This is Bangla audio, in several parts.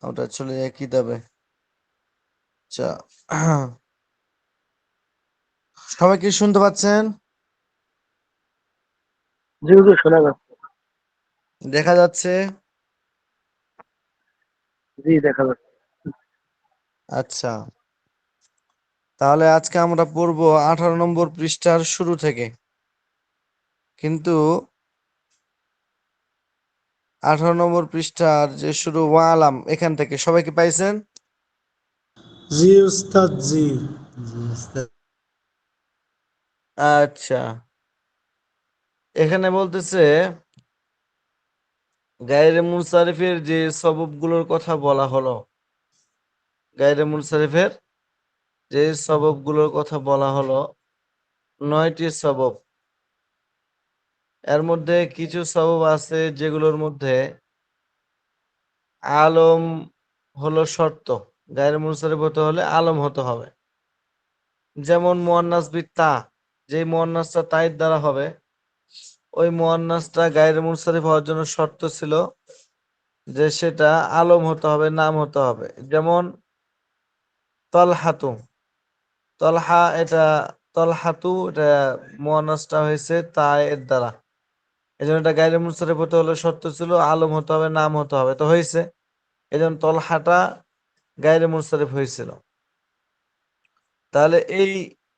ওটা চলে যায় কিতাবে। আচ্ছা, সবাই কি শুনতে পাচ্ছেন? জি হুজুর, শোনা যাচ্ছে। দেখা যাচ্ছে? জি, দেখা যাচ্ছে। আচ্ছা, তাহলে আজকে আমরা পড়বো 18 নম্বর পৃষ্ঠার শুরু থেকে। কিন্তু 18 নম্বর পৃষ্ঠার যে শুরু ওয়ালাম এখান থেকে সবাই কি পাইছেন? জি উস্তাদ, জি। জি উস্তাদ। আচ্ছা, এখানে বলতেছে গায়রে মুনসারিফের যে সববগুলোর কথা বলা হলো, গায়রে মুনসারিফের যে সববগুলোর কথা বলা হলো 9টি সবব। এর মধ্যে কিছু সবব আছে যেগুলোর মধ্যে আলম হলো শর্ত। গায়রে মুনসারিফ হতে হলে আলম হতে হবে। যেমন মুয়ান্নাস বিত্তা, যে মুয়ান্নাসটা তাইর দ্বারা হবে, ওই মুয়ান্নাসটা গায়রে মুনসারিফ হওয়ার জন্য শর্ত ছিল যে সেটা আলম হতে হবে, নাম হতে হবে। যেমন তলহাতু, তলহা এটা তলহাতু, এটা মুয়ান্নাসটা হয়েছে তাই এর দ্বারা, এই জন্য এটা গায়রে মুনসারিফ হতে হলে শর্ত ছিল আলম হতে হবে, নাম হতে হবে, তো হয়েছে। এই জন্য তলহাটা গায়রে মুনসারিফ হয়েছিল। তাহলে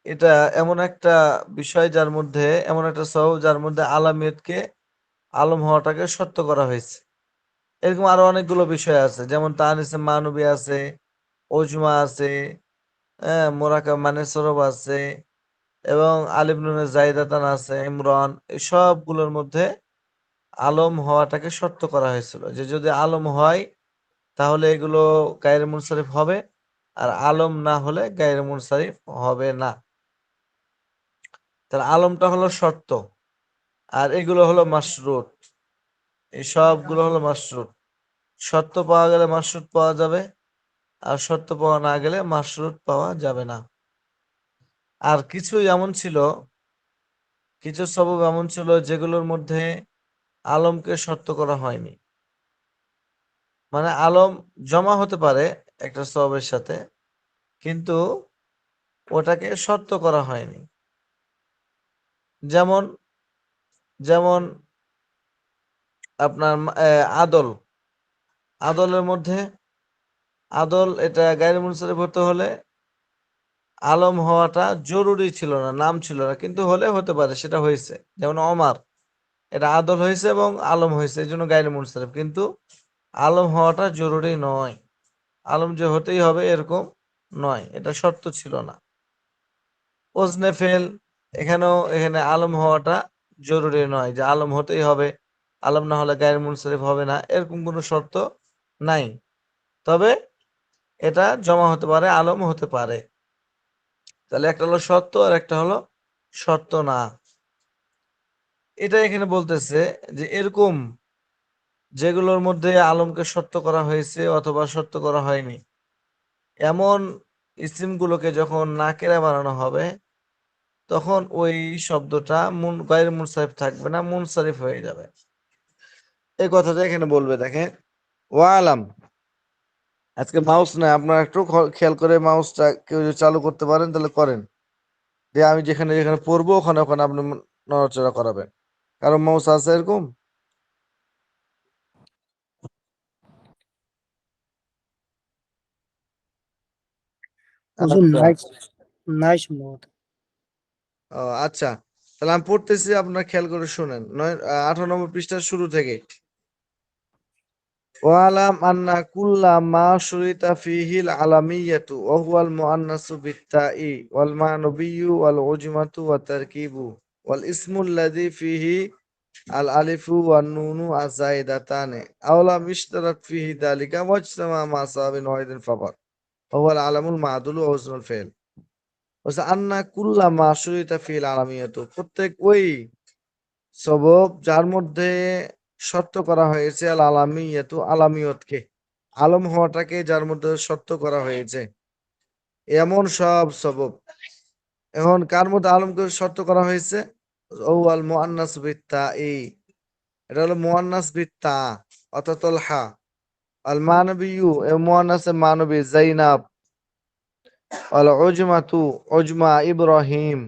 এটা এমন একটা বিষয় যার মধ্যে, এমন একটা সওয়াব যার মধ্যে আলামিয়তকে, আলম হওয়াটাকে শর্ত করা হয়েছে। এরকম আরো অনেকগুলো বিষয় আছে, যেমন তানিসে মানবী আছে, ওজমা আছে, হ্যাঁ, মোরাকাব মানে সরব আছে, এবং আলিফ নুনে জাইদাতান আছে, ইমরান, এই সবগুলোর মধ্যে আলম হওয়াটাকে শর্ত করা হয়েছিল যে যদি আলম হয় তাহলে এগুলো গায়রে মুনসারিফ হবে, আর আলম না হলে গায়রে মুনসারিফ হবে না। তাহলে আলমটা হলো শর্ত, আর এগুলো হলো মাশরুত। এই সবগুলো হলো মাশরুত। শর্ত পাওয়া গেলে মাশরুত পাওয়া যাবে, আর শর্ত পাওয়া না গেলে মাশরুত পাওয়া যাবে না। আর কিছু এমন ছিল, কিছু সবব এমন ছিল যেগুলোর মধ্যে আলমকে শর্ত করা হয়নি। মানে আলম জমা হতে পারে একটা সববের সাথে, কিন্তু ওটাকে শর্ত করা হয়নি। যেমন যেমন আপনার আদল, আদলের মধ্যে আদল এটা গায়রে মুনসারিফ হতে হলে আলম হওয়াটা জরুরি ছিল না, নাম ছিল না, কিন্তু হলে হতে পারে, সেটা হয়েছে। যেমন ওমর, এটা আদল হয়েছে এবং আলম হয়েছে, এই জন্য গায়রে মুনসারিফ, কিন্তু আলম হওয়াটা জরুরি নয়। আলম যে হতেই হবে এরকম নয়, এটা শর্ত ছিল না। ওজনে ফেল, এখানে আলম হওয়াটা জরুরি নয় যে আলম হতেই হবে, আলম না হলে গায়রে মুনসারিফ হবে না, এরকম কোনো শর্ত নাই। তবে এটা জমা হতে পারে, আলম হতে পারে। তাহলে একটা হলো শর্ত আর একটা হলো শর্ত না। এটা এখানে বলতেছে যে এরকম যেগুলোর মধ্যে আলমকে শর্ত করা হয়েছে অথবা শর্ত করা হয়নি, এমন ইসিমগুলোকে যখন নাকেরা বানানো হবে তখন ওই শব্দটা গায়রে মুনসারিফ থাকবে না, মুনসারিফ হয়ে যাবে। এই কথাটা এখানে বলবে, দেখেন ওয়ালাম। আজকে মাউস নাই, আপনারা একটু খেয়াল করে মাউসটা কেউ যদি চালু করতে পারেন তাহলে করেন, দিয়ে আমি যেখানে যেখানে পড়বো ওখানে ওখানে আপনি নড়াচড়া করাবেন। কারণ মাউস আছে এরকম? হুজুর, আচ্ছা, নাই। নাই সম্ভবত। ও আচ্ছা, তাহলে আমি পড়তেছি, আপনারা খেয়াল করে শুনেন। 18 নম্বর পৃষ্ঠার শুরু থেকে। ওয়ালাম আন্না কুল্লা মা শুরিতা ফিহিল আলামিয়াতু ওয়া হুয়াল মুআন্নাসু বিত্তাই ওয়াল মানবিয়্যু ওয়াল উজমাতু ওয়া তারকিবু ওয়াল ইসমু আল্লাযী ফিহি আল আলিফু ওয়ান নুনু আযায়দাতানে আওলা মিশতারাত ফিহি যালিকা ওয়াজতামা মা সাবিন ওয়াহিদিন ফাকাত ওয়া হুয়াল আলামুল মাদুল ওয়া হুসনুল ফিল। বলছে আন্না কুল্লা মা শুরিতা ফিহিল আলামিয়াতু, প্রত্যেক ওই সবব যার মধ্যে শর্ত করা হয়েছে আল আলামিয়াতু, আলামিয়তকে, আলম হওয়াটাকে যার মধ্যে শর্ত করা হয়েছে, এমন সব সবব। এখন কার মধ্যে আলমকে শর্ত করা হয়েছে? ও আল মুআন্নাস বিত্তা, এই এটা হলো মুআন্নাস বিত্তা অর্থাৎ তলহা। আল মানবিয়ু এ মুয়ান্নাসে মানবী যায়নাব, আল উজমাতু উজমা ইব্রাহিম,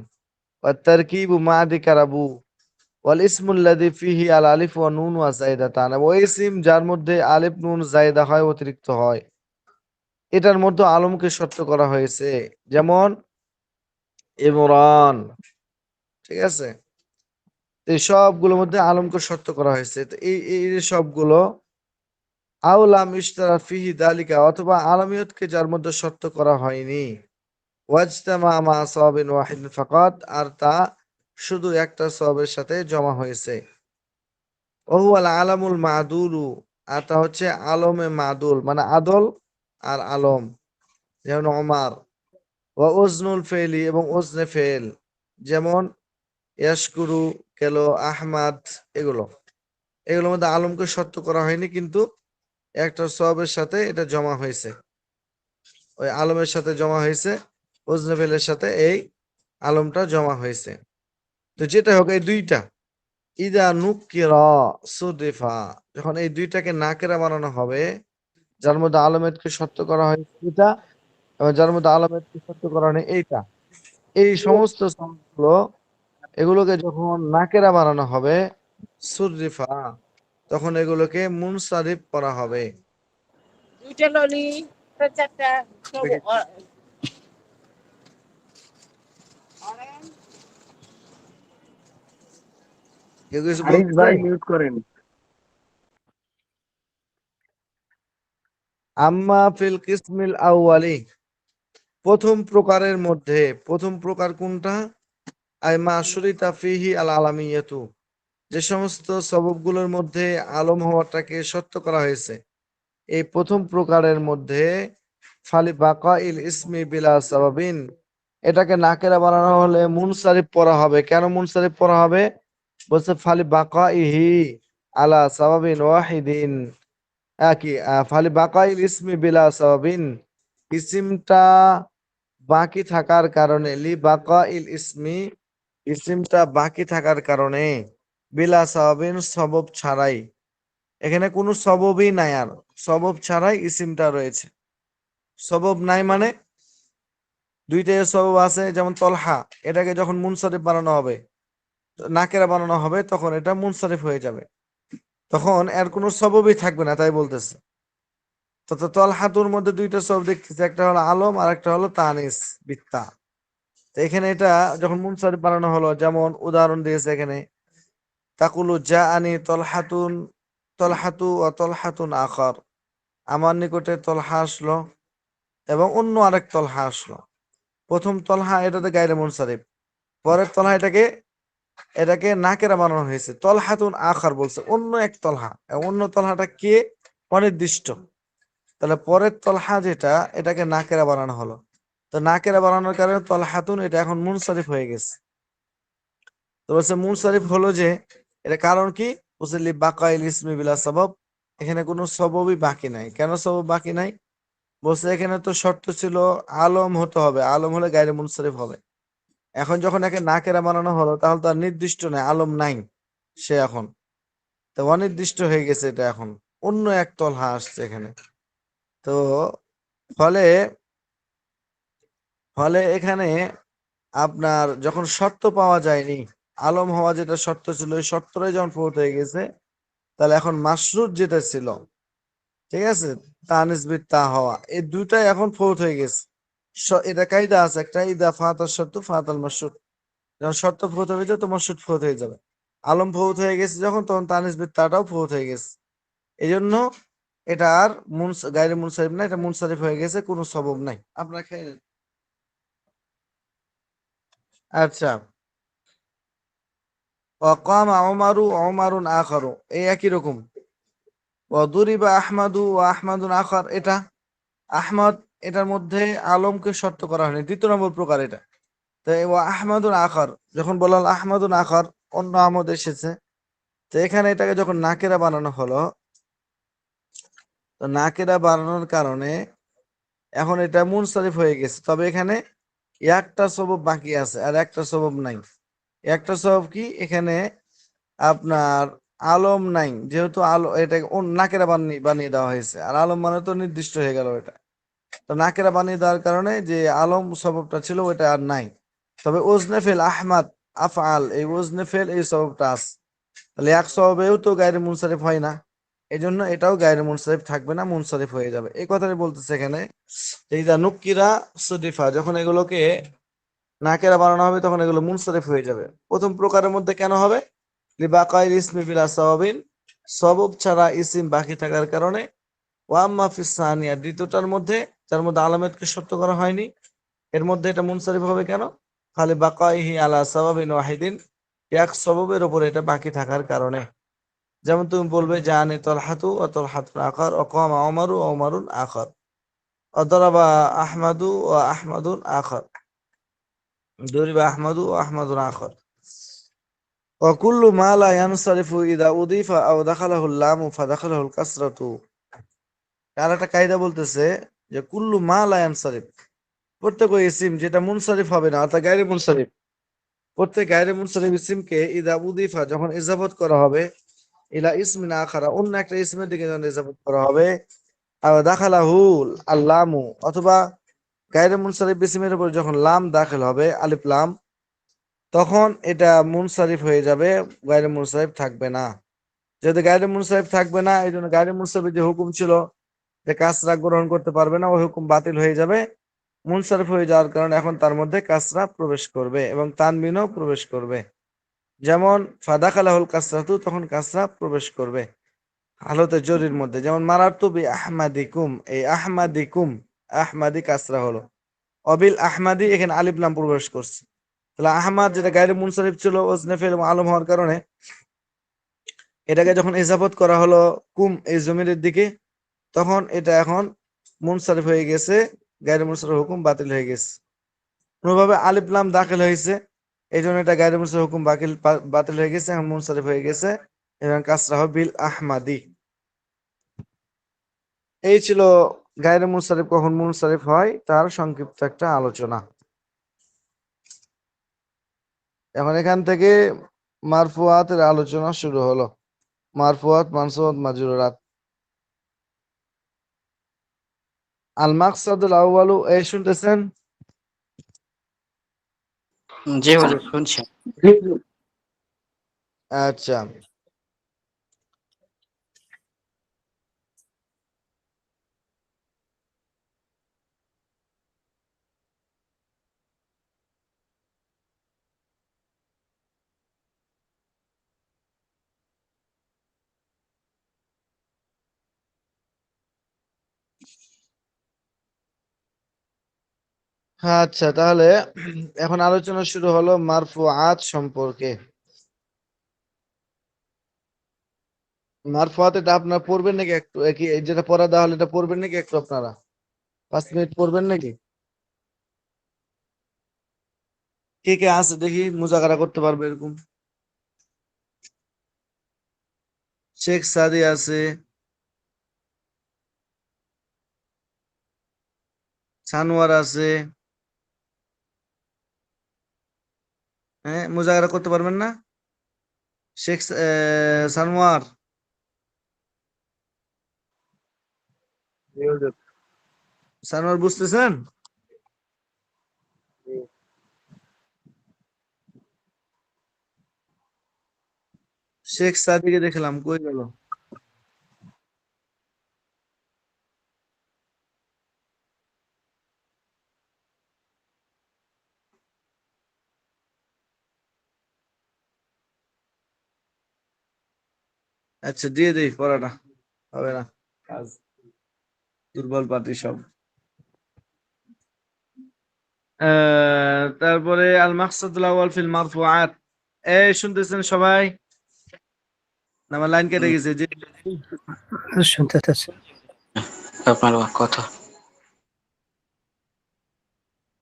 ওয়াত তারকিবু মা যিকারাবু, ওয়াল ইসমুল লাযী ফীহি আল আলিফ ওয়া নুন ওয়া যায়দাতান। ওই ইসিম যার মধ্যে আলিফ নুন যায়দা হয়, অতিরিক্ত হয়, এটার মধ্যে আলমকে শর্ত করা হয়েছে। যেমন ইমরান, ঠিক আছে? এই সবগুলোর মধ্যে আলমকে শর্ত করা হয়েছে। তো এই যে সবগুলো আউলাম ইশতারা ফিহি দালিকা, অথবা আলামিয়তকে যার মধ্যে শর্ত করা হয়নি, ওয়াজতামা মা সাওয়াবিন ওয়াহিদ ফাকাত, আর তা শুধু একটা সওয়াবের সাথে জমা হয়েছে। ওহুয়াল আলামুল মাদুলু, আর তা হচ্ছে আলমে মাদুল, মানে আদল আর আলম। যেমন ওমার, ওয়া ওজনুল ফেলি, এবং ওজনে ফেল, যেমন ইয়াশকুরু, কেলো, আহমাদ, এগুলো এগুলোর মধ্যে আলমকে শর্ত করা হয়নি, কিন্তু একটা সওয়াবের সাথে এটা জমা হয়েছে, ওই আলমের সাথে জমা হয়েছে, ওজনে ফেলের সাথে এই আলমটা জমা হয়েছে। তো যেটা হোক, এই দুইটা ইদা নুকিরা সুদিফা, যখন এই দুইটাকে নাকেরা বানানো হবে, যার মধ্যে আলমেতকে শর্ত করা হয় এটা, এবং যার মধ্যে আলমেতকে শর্ত করা হয় এইটা, এই সমস্ত শব্দগুলো, এগুলোকে যখন নাকেরা বানানো হবে সুরিফা, তখন এগুলোকে মুনসারিফ করা হবে। দুইটা ললি, চারটা কেউ কিছু হারিস বলতে ভাই চায়? মিউট করেন। আম্মা ফিল কিসমিল আউয়ালি, প্রথম প্রকারের মধ্যে, প্রথম প্রকার কোনটা? আই মা শুরিতা ফিহি আল আলামিয়াতু, যে সমস্ত সববগুলোর মধ্যে আলম হওয়াটাকে সত্য করা হয়েছে, এই প্রথম প্রকারের মধ্যে ফালি বাকা ইল ইসমি বিলা সাবাবিন, এটাকে নাকেরা বানানো হলে মুনসারিফ পড়া হবে। কেন মুনসারিফ পড়া হবে? বলছে ফালি বাকা ইহি আলা সাবাবিন ওয়াহিদিন, কি ফালি বাকা ইল ইসমি বিলা সাবাবিন, ইসিমটা বাকি থাকার কারণে, লি বাকা ইল ইসমি, ইসিমটা বাকি থাকার কারণে, বিলা সাবাবিন, সবব ছাড়াই, এখানে কোনো সববই নাই, আর সবব ছাড়াই ইসিমটা রয়েছে। সবব নাই মানে দুইটাই সবব আছে, যেমন তলহা, এটাকে যখন মুনসারিফ বানানো হবে, নাকেরা বানানো হবে, তখন এটা মুনসারিফ হয়ে যাবে, তখন এর কোনো সববই থাকবে না, তাই বলতেছে। তো তলহাতুর মধ্যে দুইটা সবব দেখতেছে, একটা হলো আলম আর একটা হলো তানিস বিত্তা। তো এখানে এটা যখন মুনসারিফ বানানো হলো, যেমন উদাহরণ দিয়েছে এখানে, তাকুলু জা আনি তলহাতুন, তলহাতু ও তলহাতুন আখার, আমার নিকটে তলহা আসলো এবং অন্য আরেক তলহা আসলো। প্রথম তলহা এটাতে গায়রে মুনসারিফ, পরের তলহা এটাকে নাকেরা বানানো হয়েছে, তলহাতুন আখার বলছে, অন্য এক তলহা, অন্য তলহাটা কে? অনির্দিষ্ট। তাহলে পরের তলহা যেটা, এটাকে নাকেরা বানানো হলো, তো নাকেরা বানানোর কারণে তলহাতুন এটা এখন মুনসারিফ হয়ে গেছে। তো বলছে মুনসারিফ হলো যে, এটা কারণ কি? বলছে লি বাকাইল ইসমি বিলা সবব, এখানে কোনো সববই বাকি নাই। কেন সবব বাকি নাই? বলছে এখানে তো শর্ত ছিল আলম হতে হবে, আলম হলে গায়রে মুনসারিফ হবে। এখন যখন একে নাকেরা বানানো হলো, তাহলে তো আর নির্দিষ্ট নাই, আলম নাই সে, এখন তো অনির্দিষ্ট হয়ে গেছে, এটা এখন অন্য এক তলহা আসছে এখানে। তো ফলে ফলে এখানে আপনার যখন শর্ত পাওয়া যায়নি, আলম হওয়া যেটা শর্ত ছিল, ওই শর্তটাই যখন ফৌত হয়ে গেছে, তাহলে এখন মাশরুত যেটা ছিল, ঠিক আছে, তানিস বিত তা হওয়া, এই দুটাই এখন ফৌত হয়ে গেছে। এটা কায়দা আছে একটা, ইদা ফাতাল শর্ত ফাতাল মাশরুত, যখন শর্ত ফৌত হয়ে যাবে তো মাশরুত ফৌত হয়ে যাবে। আলম ফৌত হয়ে গেছে যখন, তখন তানিস বিত তাটাও ফৌত হয়ে গেছে। এই জন্য এটা আর গায়রে মুনসারিফ না, এটা মুনসারিফ হয়ে গেছে, কোনো সবব নাই। আপনারা খেয়ে নেন। আচ্ছা, ওয়াকামা ওমারু ওমারুন আখারু, এই একই রকম। ওয়াদুরিবা আহমাদু ওয়া আহমাদুন আখার, এটা আহমদ, এটার মধ্যে আলমকে শর্ত করা হয়নি, দ্বিতীয় নম্বর প্রকার এটা। তো ওয়া আহমাদুন আখার, যখন বললাম আহমাদুন আখার, অন্য আহমদ এসেছে, তো এখানে এটাকে যখন নাকেরা বানানো হলো, তো নাকেরা বানানোর কারণে এখন এটা মুনসারিফ হয়ে গেছে। তবে এখানে একটা সবব বাকি আছে, আর একটা সবব নাই। একটা সবব কি? এখানে আপনার আলম নাই, যেহেতু আলো এটা নাকেরা বানিয়ে দেওয়া হয়েছে, আর আলম মানে তো নির্দিষ্ট হয়ে গেল এটা। তো নাকেরা বানিয়ে দেওয়ার কারণে যে আলম সববটা ছিল ওটা আর নাই। তবে ওজনে ফেল আহমাদ আফআল, এই ওজনে ফেল এই সববটা আছে। তাহলে এক সবেও তো গায়রে মুনসারিফ হয় না, এই জন্য এটাও গায়রে মুনসারিফ থাকবে না, মুনসারিফ হয়ে যাবে। এই কথাই বলতেছে এখানে যে ইদা নুকিরা সুদিফা, যখন এগুলোকে নাকেরা বানানো হবে তখন এগুলো মুনসারিফ হয়ে যাবে। প্রথম প্রকারের মধ্যে কেন হবে? লিবাকাইল ইসমি বিলা সাওয়াবিন, সবব ছাড়া ইসিম বাকি থাকার কারণে। ওয়াম্মা ফিস সানিয়া, দ্বিতীয়টার মধ্যে যার মধ্যে আলামতকে সত্য করা হয়নি, এর মধ্যে এটা মুনসারিফ হবে কেন? খালি বাকাইহি আলা সাওয়াবিন ওয়াহিদিন, এক সববের উপর এটা বাকি থাকার কারণে। যেমন তুমি বলবে জানি তলহাতু ও তলহাতুন আখার, অকামা ওমরু ও ওমরুন আখার, অদরাবা আহমাদু ও আহমাদুন আখার, দরিবা আহমাদু ও আহমাদুন আখার। وكل ما لا ينصرف إذا أضيف أو دخله اللام فدخله الكسرة। আর একটা কায়দা বলতেছে যে কুল্লু মা লা ইয়ানসারিফ, প্রত্যেক ওই ইসিম যেটা মুনসারিফ হবে না অর্থাৎ গায়রে মুনসারিফ, প্রত্যেক গায়রে মুনসারিফ ইসিমকে ইদা উদিফা যখন ইজাফত করা হবে, ইলা ইসমিন আখারা, অন্য একটা ইসমের দিকে যখন ইজাফত করা হবে, আর দাখালাহুল আল্লামু, অথবা গায়রে মুনসারিফ ইসিমের উপর যখন লাম দাখিল হবে, আলিফ লাম, তখন এটা মুনসারিফ হয়ে যাবে, গায়রে মুনসারিফ থাকবে না। যেহেতু গায়রে মুনসারিফ থাকবে না, এই জন্য গায়রে মুনসারিফের যে হুকুম ছিল যে কাসরা গ্রহণ করতে পারবে না, ওই হুকুম বাতিল হয়ে যাবে। মুনসারিফ হয়ে যাওয়ার কারণে এখন তার মধ্যে কাসরা প্রবেশ করবে এবং তানবিনও প্রবেশ করবে। যেমন ফাদাখালাহুল কাসরাতু, তখন কাসরা প্রবেশ করবে হালতে জরির মধ্যে। যেমন মারারতু বি আহমাদিকুম, এই আহমাদিকুম, আহমাদি কাসরা হলো। অবিল আহমাদি, এখানে আলিফ লাম প্রবেশ করছে। তাহলে আহমাদ যেটা গায়রে মুনসারিফ ছিল ওজনে ফেল আলম হওয়ার কারণে, এটাকে যখন ইজাফত করা হলো কুম এই জমিরের দিকে, তখন এটা এখন মুনসারিফ হয়ে গেছে, গায়রে মুনসারিফ হুকুম বাতিল হয়ে গেছে। কোনোভাবে আলিফ লাম দাখিল হয়েছে, এই জন্য এটা গায়রে মুনসারিফ হুকুম বাতিল হয়ে গেছে, এখন মুনসারিফ হয়ে গেছে, এবং কাসরা হবে বিল আহমাদি। এই ছিল গায়রে মুনসারিফ কখন মুনসারিফ হয় তার সংক্ষিপ্ত একটা আলোচনা। এখন এখান থেকে মারফুয়াতের আলোচনা শুরু হলো। মারফুয়াত, মানসুবাত, মাজরুরাত। আল মাকসাদুল আউয়ালু, এই শুনতেছেন? জি হুজুর শুনছি। আচ্ছা, আচ্ছা, তাহলে এখন আলোচনা শুরু হলো মারফুআত সম্পর্কে। মারফুআত এটা আপনারা পড়বেন নাকি একটু, কি যেটা পড়া দেওয়া হলো এটা পড়বেন নাকি একটু আপনারা? 5 মিনিট পড়বেন নাকি? কে কে আছে দেখি মুজাকারা করতে পারবে এরকম? শেখ সাদি আছে, সানোয়ার আছে। হ্যাঁ, মুজাকারা করতে পারবেন না? শেখ সানোয়ার, সানোয়ার বুঝতেছেন? শেখ সাদিকে দেখলাম, কই গেল? আচ্ছা, দিয়ে দেই পড়াটা, হবে না কাজ, দুর্বল পার্টি সব। তারপরে আল মাকসাদুল আউয়াল ফিল মারফুআত, এই শুনতেছেন সবাই? না আমার লাইন কেটে গেছে? যে শুনতেছি। আপনার কথা।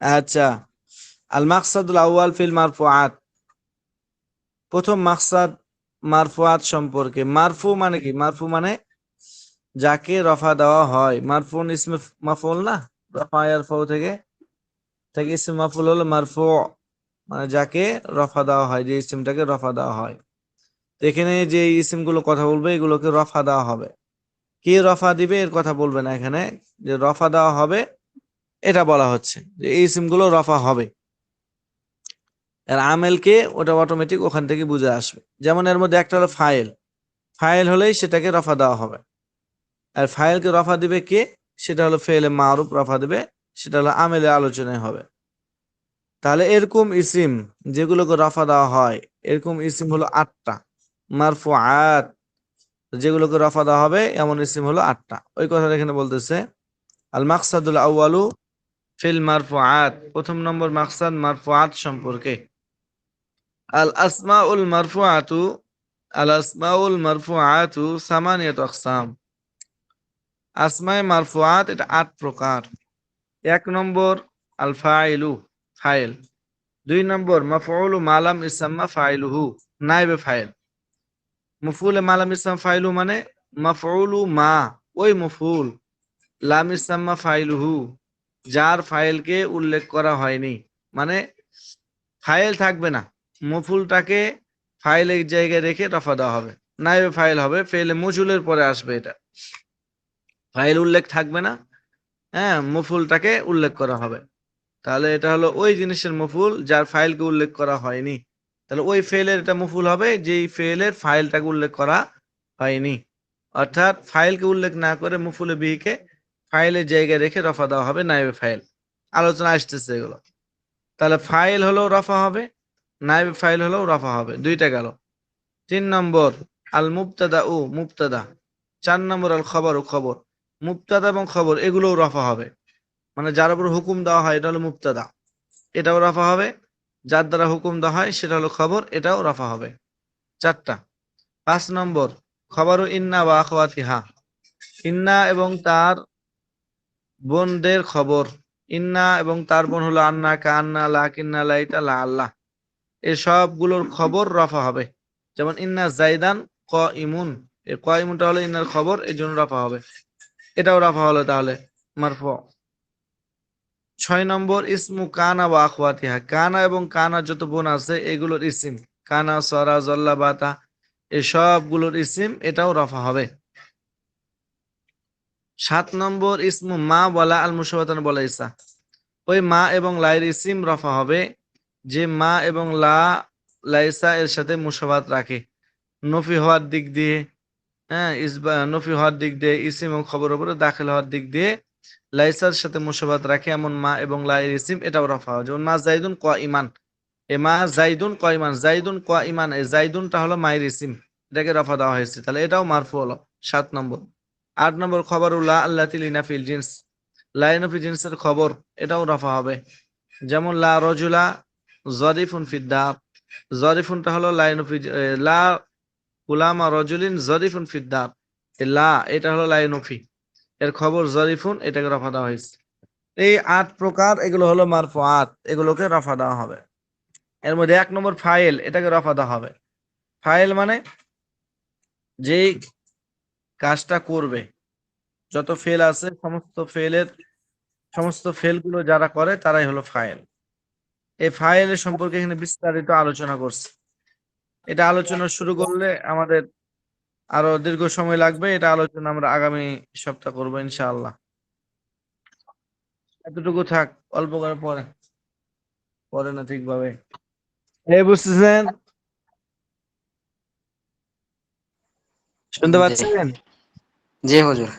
আচ্ছা, আল মাকসাদুল আউয়াল ফিল মারফুআত, প্রথম মাকসাদ মারফুআত সম্পর্কে। মারফু মানে কি? মারফু মানে যাকে রফা দেওয়া হয়। মারফুন ইসমে মাফউল না, রফা ইয়ারফাউ থেকে ইসমে মাফউল হলো মারফু, মানে যাকে রফা দেওয়া হয়, যে ইসমটাকে রফা দেওয়া হয়। তো এখানে যে ইসিম গুলো কথা বলবে এগুলোকে রফা দেওয়া হবে। কে রফা দিবে এর কথা বলবে না এখানে, যে রফা দেওয়া হবে এটা বলা হচ্ছে যে এই ইসিম গুলো রফা হবে। এর আমেলকে ওটা অটোমেটিক ওখান থেকে বুঝে আসবে। যেমন এর মধ্যে একটা হলো ফাইল, ফাইল হলেই সেটাকে রফা দেওয়া হবে। আর ফাইলকে রফা দিবে কে, সেটা হলো ফেলে মারুফ রফা দিবে, সেটা হলো আমেলের আলোচনায় হবে। তাহলে এরকম ইসিম যেগুলোকে রফা দেওয়া হয়, এরকম ইসিম হলো 8টা মারফুআত, যেগুলোকে রফা দেওয়া হবে এমন ইসিম হলো 8টা। ওই কথা এখানে বলতেছে আল মাকসাদুল আউয়ালু ফিল মারফুআত, প্রথম নম্বর মাকসাদ মারফুআত সম্পর্কে। আল আসমাউল মারফুআতু, আল আসমাউল মারফুআতু সামানিয়াতু আকসাম, আসমায়ে মারফুআত এটা 8 প্রকার। 1 নম্বর আল ফাইলু, ফাইল। 2 নম্বর মাফউলু মালাম ইসাম্মা ফাইলুহু, নাইবে ফাইল। মফউলে মালাম ইসাম ফাইলু মানে মাফউলু মা, ওই মফউল, লাম ইসাম্মা ফাইলুহু, যার ফাইলকে উল্লেখ করা হয়নি, মানে ফাইল থাকবে না, মফুলটাকে ফাইলের জায়গায় রেখে রফা দেওয়া হবে, নাইবে ফাইল হবে, ফেলে মজুলের পরে আসবে। এটা ফাইল উল্লেখ থাকবে না, হ্যাঁ, মফুলটাকে উল্লেখ করা হবে। তাহলে এটা হলো ওই জিনিসের মফুল যার ফাইলকে উল্লেখ করা হয়নি। তাহলে ওই ফেলের এটা মফুল হবে যেই ফেলের ফাইলটাকে উল্লেখ করা হয়নি। অর্থাৎ ফাইলকে উল্লেখ না করে মফুলে বিহিকে ফাইলের জায়গায় রেখে রফা দেওয়া হবে, নাইবে ফাইল। আলোচনা আসতেছে এগুলো। তাহলে ফাইল হলেও রফা হবে, নাইবে ফাইল হলেও রফা হবে, দুইটা গেল। 3 নম্বর আল মুবতাদা ও মুবতাদা। 4 নম্বর আল খবর ও খবর। মুবতাদা এবং খবর এগুলোও রফা হবে, মানে যার উপর হুকুম দেওয়া হয় এটা হলো মুবতাদা, এটাও রফা হবে। যার দ্বারা হুকুম দেওয়া হয় সেটা হলো খবর, এটাও রফা হবে। 4টা। 5 নম্বর খবর ইন্না ওয়া আখওয়াতিহা, ইন্না এবং তার বোনদের খবর। ইন্না এবং তার বোন হলো আন্না, কান্না, লাকিন্না, লাইতা, লা আল্লাহ, এই সবগুলোর খবর রফা হবে। যেমন ইন্না জাইদান ক ইমুন, এই ক ইমুনটা হলো ইন্নার খবর, এই জন্য রফা হবে, এটাও রফা হলো তাহলে মারফু। 6 নম্বর ইসমু কানা ওয়া আখওয়াতিহা, কানা এবং কানা যত বোন আছে এগুলোর ইসিম, কানা, সরা, জল্লা, বাতা, এই সবগুলোর ইসিম, এটাও রফা হবে। 7 নম্বর ইসমু মা বলা আল মুশাবাতান বলা ইসা, ওই মা এবং লাইর ইসিম রফা হবে যে মা এবং লাইসা এর সাথে মুশাবাত রাখে, নফি হওয়ার দিক দিয়ে, হ্যাঁ, নফি হওয়ার দিক দিয়ে, ইসিম এবং খবর উপরে দাখিল হওয়ার দিক দিয়ে লাইসার সাথে মুশাবাত রাখে এমন মা এবং লাইর ইসিম, এটাও রফা হবে। যেমন মা জাইদুন ক ইমান, এ মা জাইদুন ক ইমান, জাইদুন ক ইমান, এই জাইদুনটা হলো মায়ের ইসিম, এটাকে রফা দেওয়া হয়েছে, তাহলে এটাও মারফু হলো। 7 নম্বর। 8 নম্বর খবরুল্লাহ আল্লাতি লিনাফিল জিন্স, লাইনফি জিন্সের খবর, এটাও রফা হবে। যেমন লা রজুলা জরিফুন ফিদ্দার, জরিফুনটা হলো লাইনফি, লা গুলামা রজুলিন জরিফুন ফিদ্দার, লা এটা হলো লাইনফি, এর খবর জরিফুন, এটাকে রফা দেওয়া হয়েছে। এই 8 প্রকার, এগুলো হলো মারফুআত, এগুলোকে রফা দেওয়া হবে। এর মধ্যে 1 নম্বর ফাইল, এটাকে রফা দেওয়া হবে। ফাইল মানে যেই কাজটা করবে, যত ফেল আছে সমস্ত ফেলগুলো যারা করে তারাই হলো ফাইল। এই ফাইলের সম্পর্কে এখানে বিস্তারিত আলোচনা করছে। এটা আলোচনা শুরু করলে আমাদের আরো দীর্ঘ সময় লাগবে, এটা আলোচনা আমরা আগামী সপ্তাহ করবো ইনশাআল্লাহ। এতটুকু থাক, অল্প করে পরে পরে না ঠিকভাবে। এই বুঝতেছেন, শুনতে জি পাচ্ছেন? জি হুজুর।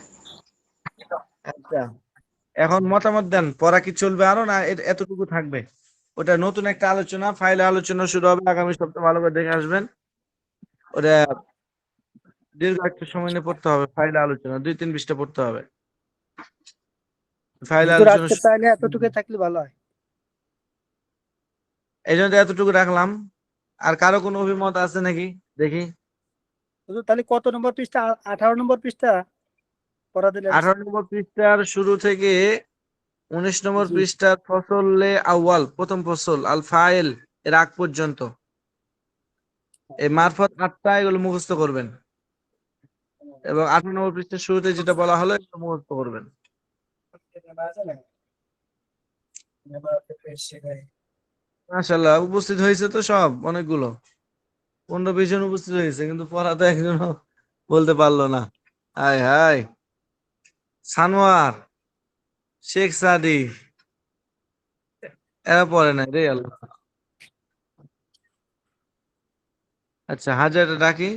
আচ্ছা, এখন মতামত দেন, পড়া কি চলবে আরো না এতটুকু থাকবে? ওটা নতুন একটা আলোচনা, ফাইলে আলোচনা শুরু হবে আগামী সপ্তাহে, ভালো করে দেখে আসবেন। ওটা দীর্ঘ একটা সময় নিয়ে পড়তে হবে, ফাইলে আলোচনা 2-3 পৃষ্ঠা পড়তে হবে। ফাইলে হুজুর আলোচনা আজকে তাহলে এতটুকু থাকলে ভালো হয়। এই জন্য এতটুকু রাখলাম। আর কারো কোনো অভিমত আছে নাকি দেখি? হুজুর তাহলে কত নম্বর পৃষ্ঠা? 18 নম্বর পৃষ্ঠা পড়া দিলে 18 নম্বর পৃষ্ঠার শুরু থেকে 19 নম্বর জি পৃষ্ঠার ফসলে আউয়াল, প্রথম ফসল আল ফাইল এর আগ পর্যন্ত এই মারফত 8টা, এগুলো মুখস্থ করবেন। এবং 18 নম্বর পৃষ্ঠার শুরুতে যেটা বলা হলো এটা মুখস্থ করবেন। মাশাআল্লাহ, উপস্থিত হয়েছে তো সব অনেকগুলো। 15-20 জন উপস্থিত হয়েছে কিন্তু পড়া তো একজনও বলতে পারলো না। হাই হাই, সানোয়ার, শেখ সাদি এরা পড়ে নাই রে আল্লাহ। আচ্ছা, হাজারটা ডাকি।